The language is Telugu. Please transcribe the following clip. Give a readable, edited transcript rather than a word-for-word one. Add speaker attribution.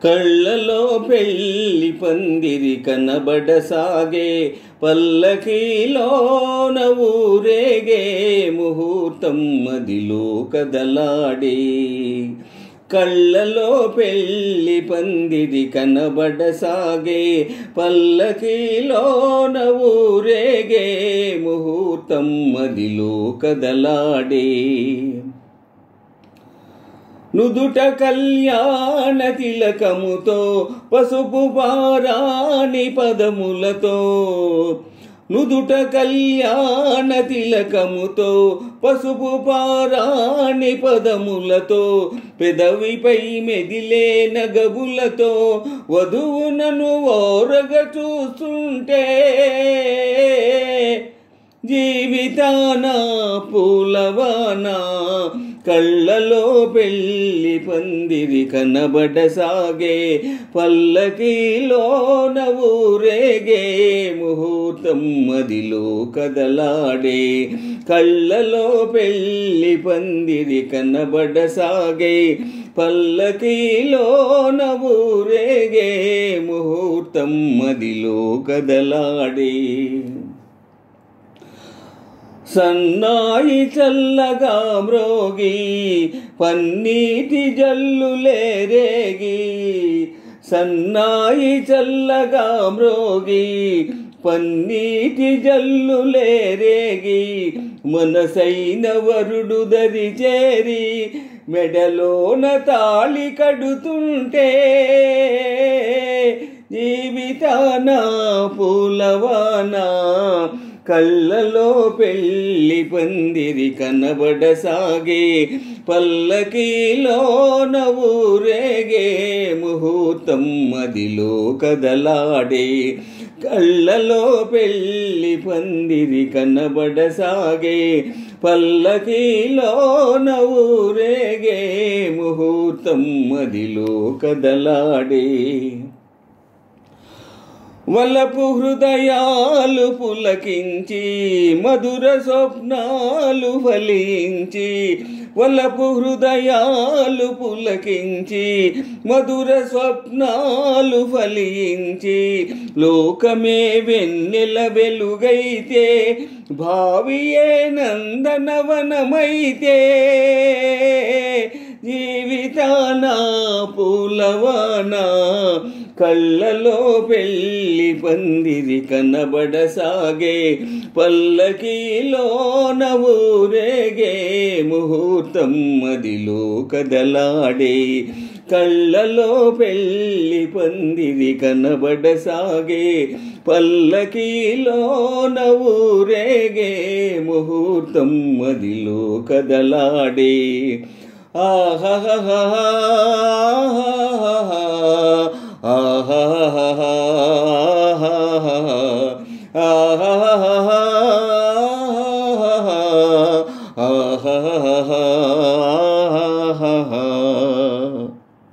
Speaker 1: కళ్ళలో పెళ్లి పందిరి కనబడసాగే, పల్లకీలోన ఊరేగే ముహూర్తం మదిలో కదలాడే. కళ్ళలో పెళ్లి పందిరి కనబడసాగే, పల్లకీలోన ఊరేగే ముహూర్తం మదిలో కదలాడే. నుదుట కళ్యాణ తిలకముతో పసుపు పారాణి పదములతో, నుదుట కళ్యాణ తిలకముతో పసుపు పారాణి పదములతో, పెదవిపై మెదిలే నగబులతో వధువునను ఓరగ చూస్తుంటే, జీవితాన పూలవాన కళ్ళలో పెళ్లి పందిరి కనబడసాగే, పల్లకీలోన ఊరేగే ముహూర్తం మదిలో కదలాడే. కళ్ళలో పెళ్లి పందిరి కనబడసాగే, పల్లకీలోన ఊరేగే ముహూర్తం మదిలో కదలాడే. సన్నాయి చల్లగా మ్రోగి పన్నీటి జల్లులే రేగి, సన్నాయి చల్లగా మ్రోగి పన్నీటి జల్లులే రేగి, మనసైన వరుడు దరి చేరి మెడలోన తాళి కడుతుంటే, జీవితాన పూలవాన కళ్ళలో పెళ్లి పందిరి కనబడసాగే, పల్లకీలోన ఊరేగే ముహూర్తం మదిలో కదలాడే. కళ్ళలో పెళ్లి పందిరి కనబడసాగే, పల్లకీలోన ఊరేగే ముహూర్తం మదిలో కదలాడే. వలపు హృదయాలు పులకించి మధుర స్వప్నాలు ఫలించి, వలపు హృదయాలు పులకించి మధుర స్వప్నాలు ఫలించి, లోకమే వెన్నెల వెలుగైతే భావియే నందనవనమైతే, జీవితాన పూలవాన కళ్ళలో పెళ్లి పందిరి కనబడసాగే, పల్లకీలోన ఊరేగే ముహూర్తం మదిలో కదలాడే. కళ్ళలో పెళ్లి పందిరి కనబడసాగే, పల్లకీలోన ఊరేగే ముహూర్తం మదిలో కదలాడే. ఆహాహా ఆహాహా ఆహాహా